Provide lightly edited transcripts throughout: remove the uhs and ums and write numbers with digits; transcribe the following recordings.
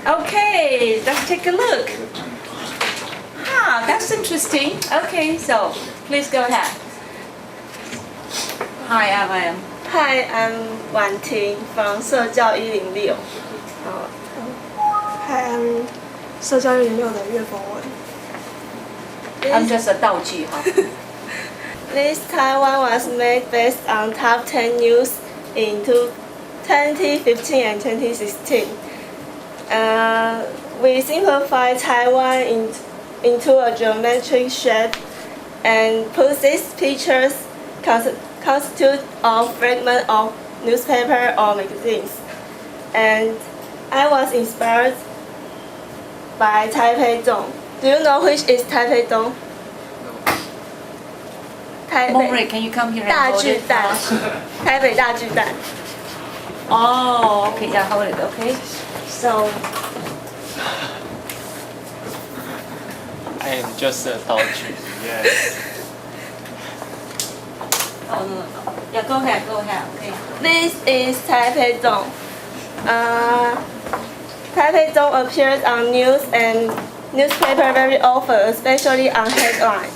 Okay, let's take a look. Ah, that's interesting. Okay, so please go ahead. Hi, I'm. Hi, I'm Wan Ting from 社教106. Hi, I'm 社教106的岳峰文。I'm just a 道具哈。This Taiwan was made based on top 10 news in 2015 and 2016. We simplified Taiwan into a geometric shape and put these pictures constitute of fragments of newspaper or magazines. And I was inspired by Taipei Dong. Do you know which is Taipei Dong? Momri, can you come here and 大 hold 巨 it? 蛋，台北大巨蛋。 Oh, okay, yeah, hold it, okay. So, I am just a 道具 Yes. oh no. Yeah, go ahead, okay. This is Taipei Dong. Taipei Dong appears on news and newspaper very often, especially on headline.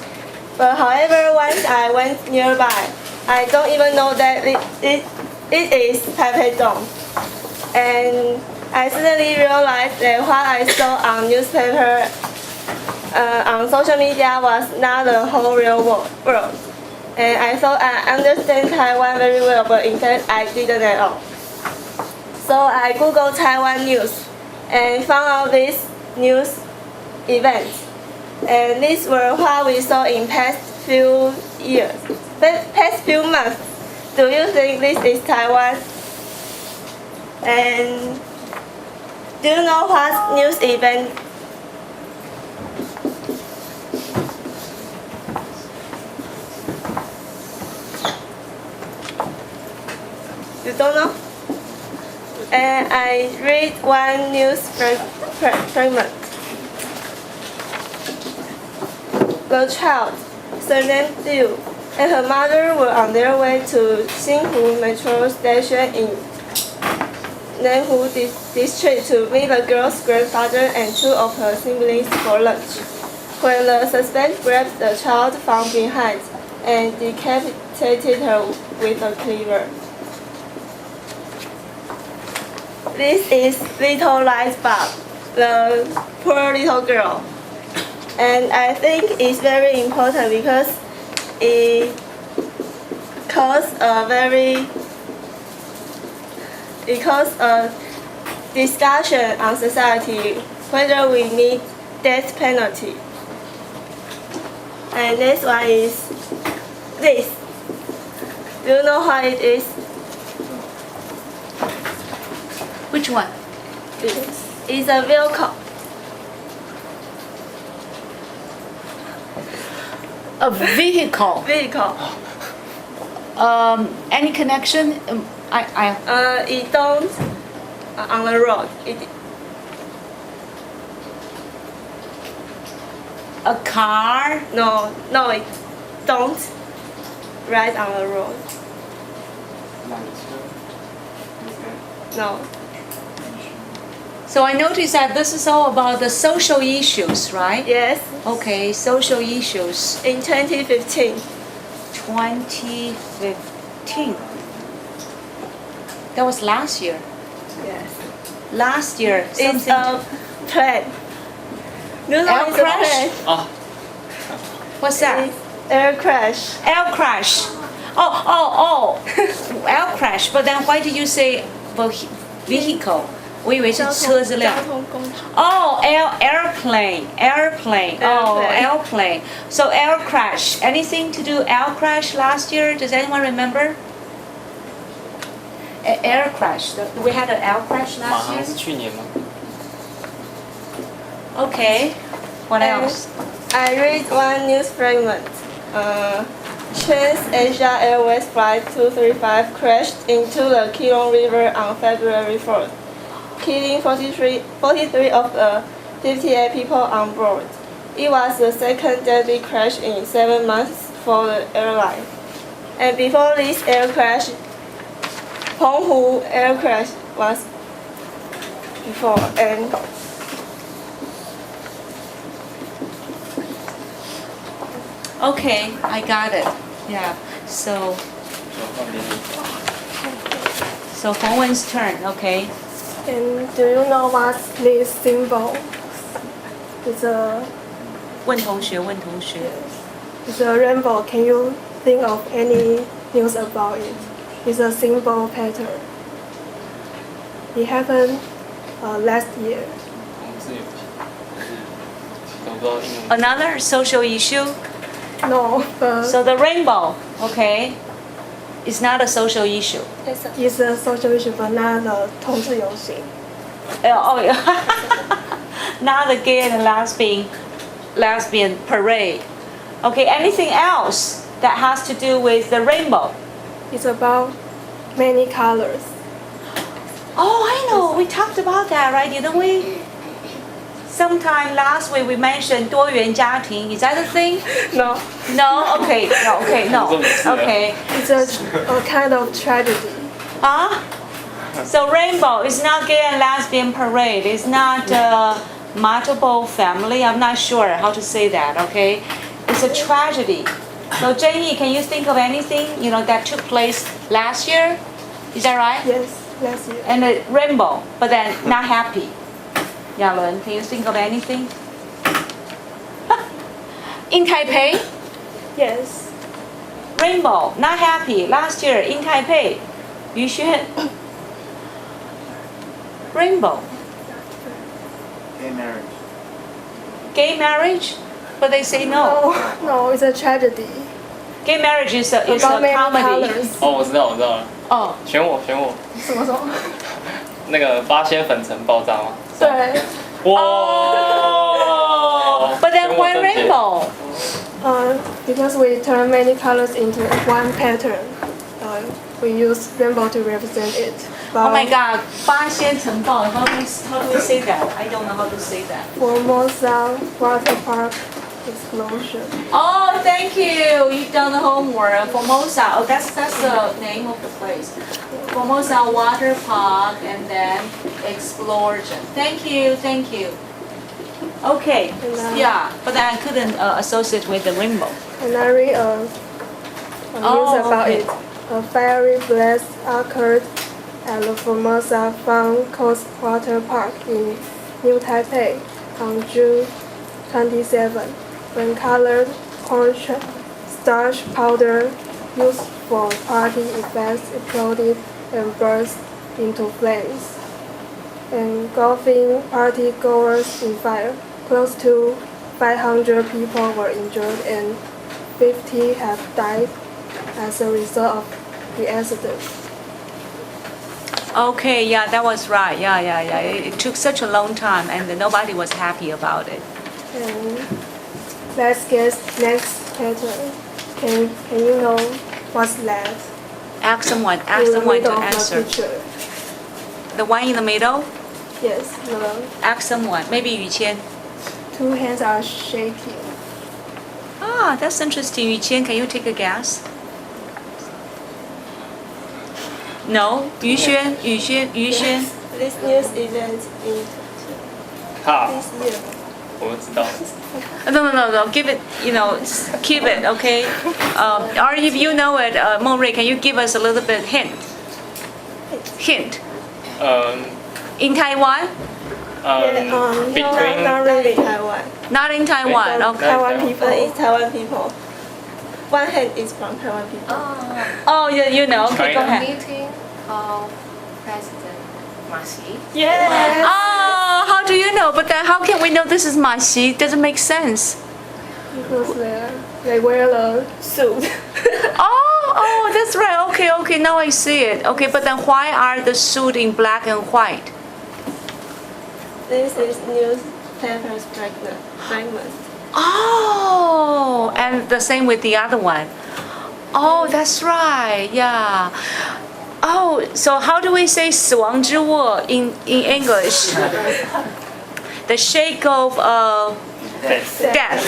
But however, once I went nearby, I don't even know that it is Taipei Dong. And I suddenly realized that what I saw on newspaper, on social media was not the whole real world. And I thought I understand Taiwan very well, but in fact I didn't at all. So I googled Taiwan news and found out these news events. And these were what we saw in past few months. Do you think this is Taiwan? And do you know what news event? You don't know? And I read one news fragment. The child, surnamed Liu, and her mother were on their way to Xinhu Metro Station in Nanhu District to meet the girl's grandfather and two of her siblings for lunch. When the suspect grabbed the child from behind and decapitated her with a cleaver. This is Little Light Bob, the poor little girl. And I think it's very important because it caused a discussion on society whether we need death penalty. And this one is this. Do you know what it is? Which one? It's a vehicle. A vehicle. Vehicle. Any connection? It don't on the road. A car? No, it don't ride on the road. No. So I noticed that this is all about the social issues, right? Yes. Okay, social issues. In 2015. 2015. That was last year. Yes. Last year. It's a plane. You know Air it's crash? a plane. Oh, What's that? It's air crash. Air crash. Oh. Air crash. But then why did you say vehicle? 我以为是车子辆。交通工具。 Oh, airplane. Oh, airplane. So air crash. Anything to do air crash last year? Does anyone remember? Air crash. We had an air crash 马 last 航 year. 是去年吗？ Okay. What else? I read one news fragment. Trans-Asia Airways Flight 235 crashed into the Keelung River on February 4th, killing 43 of the 58 people on board. It was the second deadly crash in 7 months for the airline. And before this air crash, Penghu air crash was before and Okay, I got it. Yeah. So Hong Wen's turn. Okay. and do you know what this symbol? It's a 问同学。 it's a rainbow. Can you think of any news about it? It's a symbol pattern. It happened last year. 我们是有，我不知道英文。 Another social issue. No, but So the rainbow. Okay. It's not a social issue. it's a social issue, but not a 同志游行. Oh, yeah. Not the gay and lesbian parade. Okay, anything else that has to do with the rainbow? It's about many colors. Oh, I know. We talked about that, right? Didn't we? Sometime last week we mentioned 多元家庭. Is that a thing? No, No? Okay. No. Okay. No. Okay. it's a kind of tragedy. Huh? So rainbow is not gay and lesbian parade. It's not multiple family. I'm not sure how to say that. Okay. It's a tragedy. So Jenny, can you think of anything that took place last year? Is that right? Yes, last year. And a rainbow, but then not happy. Yalun, can you think of anything? In Taipei, Yes, rainbow, not happy. Last year in Taipei, Yuxuan, rainbow, Gay marriage. gay marriage, but they say no. no, it's a tragedy. Gay marriage is a About many comedy. colors. 哦，我知道了，哦，选我，什么什么？那个八仙粉尘爆炸吗？对，哇 Oh, but then why rainbow? because we turn many colors into one pattern. We use rainbow to represent it. Oh my God, 八仙尘爆. How do we say that? I don't know how to say that. Formosa Water Park explosion. Oh, thank you. You've done the homework. Formosa. Oh, that's the name of the place. Formosa Water Park and then explosion. Thank you. Okay. Yeah, but I couldn't associate with the rainbow. And I read news about okay. it. A fiery blast occurred at the Formosa Fun Coast Water Park in New Taipei on June 27, when colored cornstarch powder used for party events exploded and burst into flames, engulfing party-goers in fire. Close to 500 people were injured and 50 have died as a result of the accident. Okay, yeah, that was right. Yeah. It took such a long time and nobody was happy about it. And let's guess next pattern. Can you know what's that? Ask someone In the to middle of the answer. picture. The one in the middle? Yes, the Ask someone. Maybe Yu Qian. two hands are shaking. Ah, that's interesting. Yu Qian, can you take a guess? No? Yu Xuan? This news event in 哈， this year. 我们知道。 No. Give it, keep it, okay? Or if you know it, Monray, can you give us a little bit hint? In Taiwan? Between Not really Taiwan. Not in Taiwan. The Okay. Taiwan people. It's Taiwan people. One hand is from Taiwan people. Oh, you know. Okay, go China. ahead. Meeting of President Marcy. Yes. Oh, how do you know? But then how can we know this is Ma Xi? Doesn't make sense. Because they wear the suit. Oh, that's right. Okay. Now I see it. Okay, but then why are the suit in black and white? This is newspaper's fragment. Oh, and the same with the other one. Oh, that's right. Yeah. Oh, so how do we say 死亡之握 in English? The shake of death.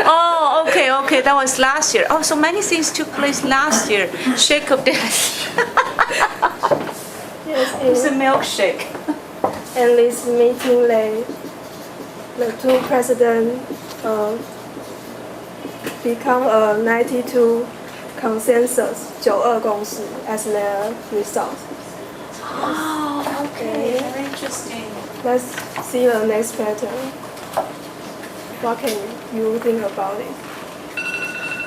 Oh, okay. That was last year. Oh, so many things took place last year. Shake of death. Yes, It's a milkshake. and this meeting led the two presidents become a 92 consensus 92共识 as their result. Oh, okay, very interesting. Let's see the next pattern. What can you think about it?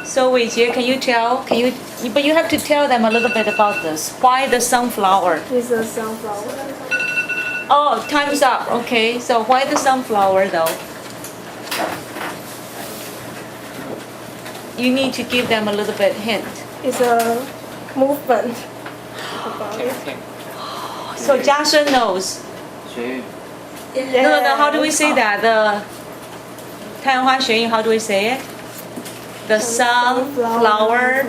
So Weijie, can you tell? But you have to tell them a little bit about this. Why the sunflower? It's a sunflower. Oh, time's up. Okay, so why the sunflower though? You need to give them a little bit hint. It's a movement about 听 it. 听， So Jiaxun knows. 学运 No, how do we say that? The 太阳花学运, how do we say it? The sunflower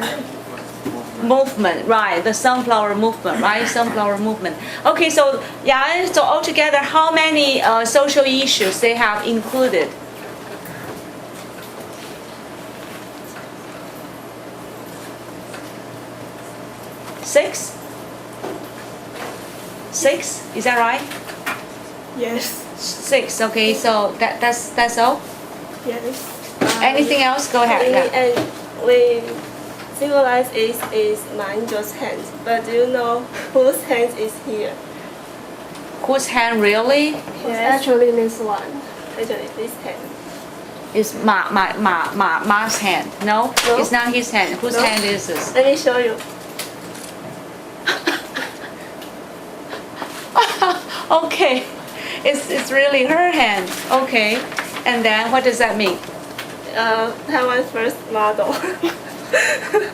movement, right? The sunflower movement, right? Sunflower movement. Okay, so yeah, so altogether, how many social issues they have included? Six? Six? Is that right? Yes. Six. Okay, so that's all. Yes. Anything else? Go ahead. Yeah. And we symbolize is Manjo's hand, but do you know whose hand is here? Whose hand really? Yes. Actually, this one. Actually, this hand. Is Ma's hand? No? No. It's not his hand. Whose No. hand is this? Let me show you. Okay. It's really her hand. Okay. And then what does that mean? Taiwan's first model.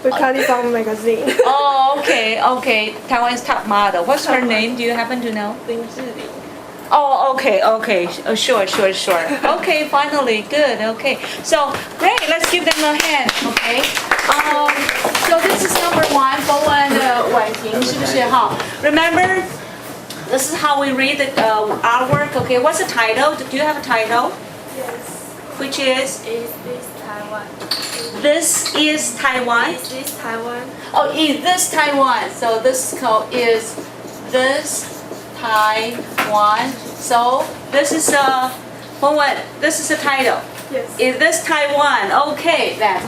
We cut it from magazine. Oh, okay. Taiwan's top model. What's her name? Do you happen to know? Lin Zhiling. Oh, okay. Sure. Okay, finally, good. Okay, so great. Let's give them a hand. Okay. So this is number one. 博文的婉婷是不是哈 Remember, this is how we read the artwork. Okay, what's the title? Do you have a title? Yes. Which is Is this Taiwan? This is Taiwan. Is this Taiwan? Oh, is this Taiwan? So this code is this Taiwan. So this is this is the title. Yes. Is this Taiwan? Okay then.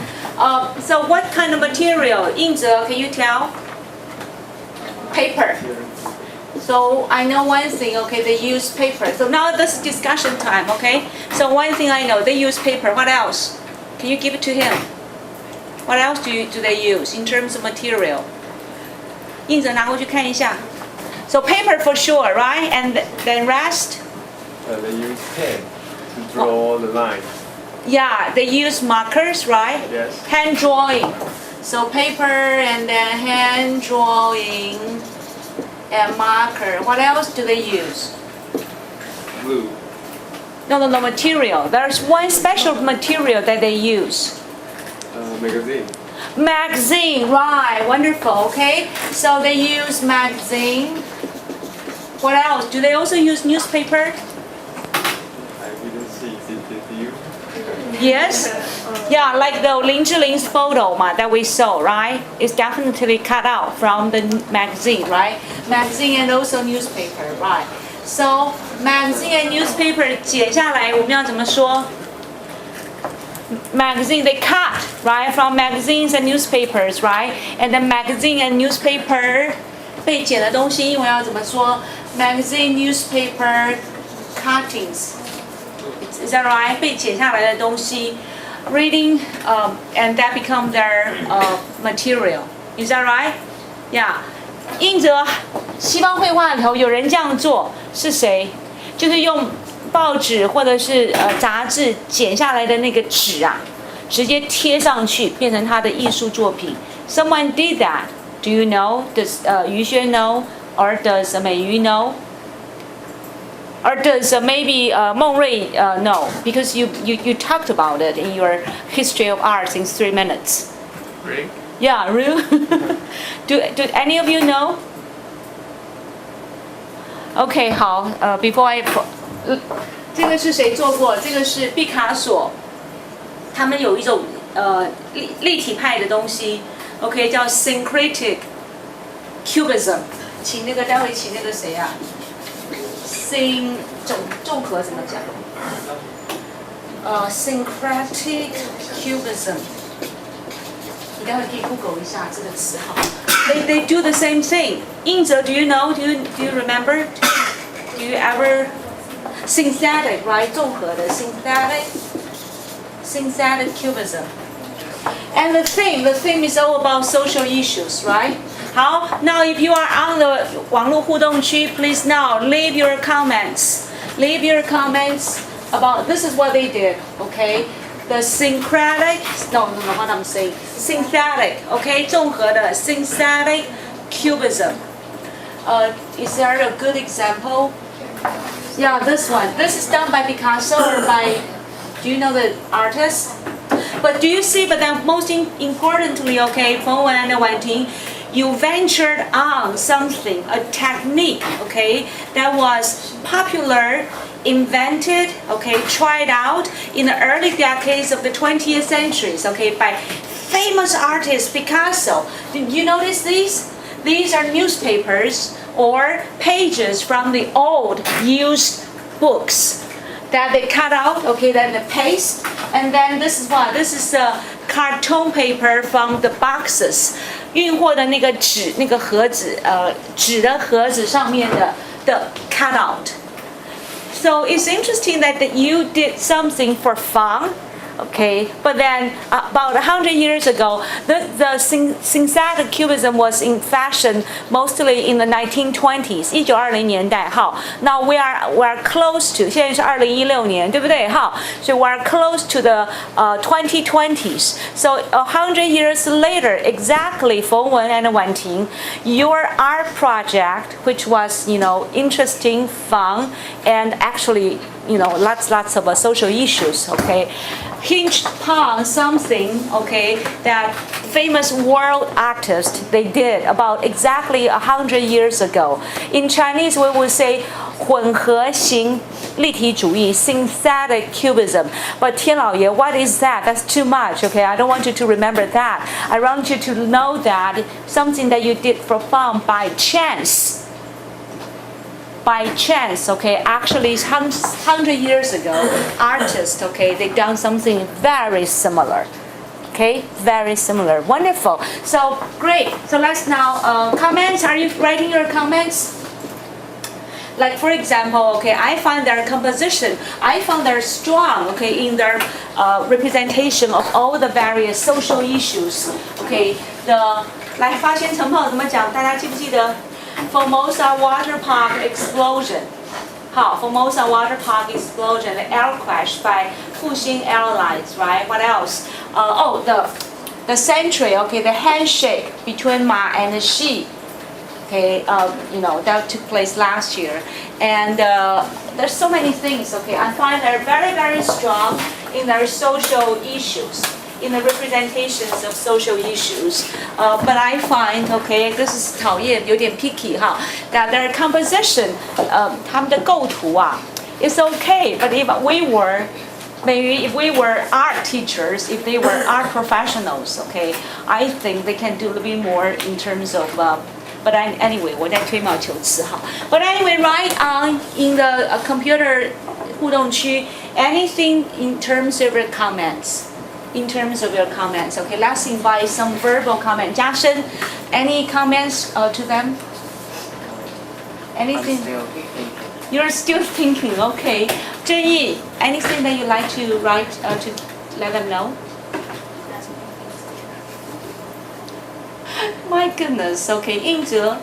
So what kind of material? 印哲, can you tell? Paper. So I know one thing, okay, they use paper. So now this is discussion time, okay? So one thing I know, they use paper. What else? Can you give it to him? What else do they use in terms of material? 印哲拿过去看一下. So paper for sure, right? And then rest? They use pen to draw the lines. Yeah, they use markers, right? Yes. Hand drawing. So paper and then hand drawing and marker. What else do they use? Glue. No, material. There's one special material that they use. Magazine. Magazine, right, wonderful, okay? So they use magazine. What else? Do they also use newspaper? I didn't see. Did you? Yes? Yeah, like the Lin Zhiling's photo that we saw, right? It's definitely cut out from the magazine, right? Magazine and also newspaper, right? So magazine and newspaper 解下来我们要怎么说 Magazine, they cut, right? From magazines and newspapers, right? And then magazine and newspaper 被剪的东西英文要怎么说 Magazine, newspaper, cuttings. Is that right? 被剪下来的东西 reading and that become their material. Is that right? Yeah. 印着西方绘画里头有人这样做是谁？就是用报纸或者是杂志剪下来的那个纸啊，直接贴上去变成他的艺术作品。Someone did that. Do you know? Does Yu Xue know? Or does Mei Yu know? Or does maybe Meng Rui know? Because you talked about it in your history of arts in 3 minutes. Really? Yeah, really? do any of you know? Okay, 好，before I 这个是谁做过？这个是毕卡索，他们有一种立体派的东西 ，OK， 叫 syncretic cubism。请那个待会请那个谁啊综合怎么讲？syncretic cubism。你待会可以 Google 一下这个词哈。They do the same thing. 英哲 do you know? Do you remember? Do you ever synthetic right 综合的 synthetic cubism. And the theme is all about social issues, right? 好 now if you are on the 网络互动区 please now leave your comments. Leave your comments about this is what they did, okay? The syncretic, no, what I'm saying, synthetic, okay? 综合的 synthetic cubism. Is there a good example? Yeah, this one. This is done by Picasso or by, do you know the artist? But do you see, but then most importantly, okay, 冯文and Wan Ting, you ventured on something, a technique, okay, that was popular, invented, okay, tried out in the early decades of the 20th centuries, okay, by famous artist Picasso. Did you notice these? These are newspapers or pages from the old used books that they cut out, okay, then they paste, and then this is what? This is the carton paper from the boxes. 运货的那个纸，那个盒子，纸的盒子上面的 cut out. So it's interesting that you did something for fun, okay? But then about 100 years ago, the synthetic cubism was in fashion mostly in the 1920s. 1920年代，好。Now we are close to 现在是2016年，对不对？好，所以 we are close to the 2020s. So 100 years later, exactly, 冯文 and Wan Ting, your art project, which was interesting, fun, and actually lots of social issues, okay, hinged upon something, okay, that famous world artists they did about exactly 100 years ago. In Chinese, we would say 混合型立体主义 synthetic cubism. But 天老爷, what is that? That's too much, okay? I don't want you to remember that. I want you to know that something that you did for fun by chance. By chance, okay, actually 100 years ago, artists, okay, they done something very similar. Okay, very similar. Wonderful. So, great. So let's now, comments. Are you writing your comments? Like for example, okay, I find their composition, I found they're strong, okay, in their representation of all the various social issues. Okay, 来发现晨跑怎么讲？大家记不记得？ Formosa water park explosion. 好 Formosa water park explosion, the air crash by Fuxing Airlines, right? What else? The century, okay, the handshake between Ma and Xi. Okay, that took place last year. And there's so many things, okay. I find they're very, very strong in their social issues. In the representations of social issues, but I find, okay, this is 讨厌，有点 picky 哈 that their composition, 他们的构图啊 is okay, but if we were art teachers, if they were art professionals, okay, I think they can do a little bit more in terms of, but anyway, 我在吹毛求疵哈 but anyway, right on in the computer 互动区 anything in terms of your comments. In terms of your comments, okay, let's invite some verbal comment. 嘉生 any comments to them? Anything? You're still thinking, okay. 郑毅 anything that you like to write to let them know? My goodness, okay. 应哲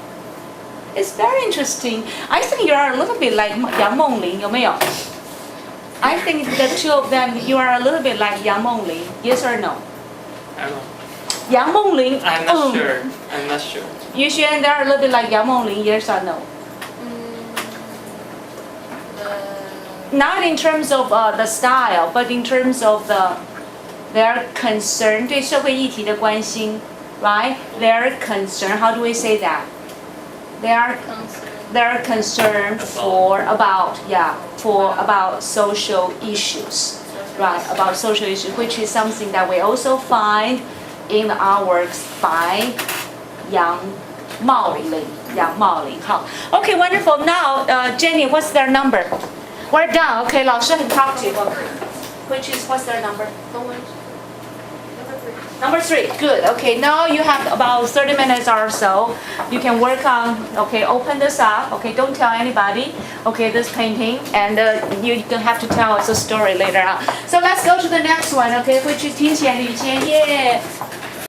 it's very interesting. I think you are a little bit like 杨梦玲，有没有？ I think the two of them, you are a little bit like Yang Mengling. Yes or no? I don't know. Yang Mengling. I'm not sure. I'm not sure. You sure they're a little bit like Yang Mengling? Yes or no? Not in terms of the style, but in terms of their concern 对社会议题的关心 right? Their concern. How do we say that? They're concerned for about social issues, right? About social issues, which is something that we also find in the artworks by Yang 茂林的林，呀，茂林。好 ，OK, wonderful. Now, Jenny, what's their number? We're done. OK, 老师很 talkative. Which is what's their number? Number 3, good. Okay, now you have about 30 minutes or so. You can work on, okay, open this up. Okay, don't tell anybody. Okay, this painting, and you're gonna have to tell us a story later on. So let's go to the next one. Okay, 会去听写旅签耶。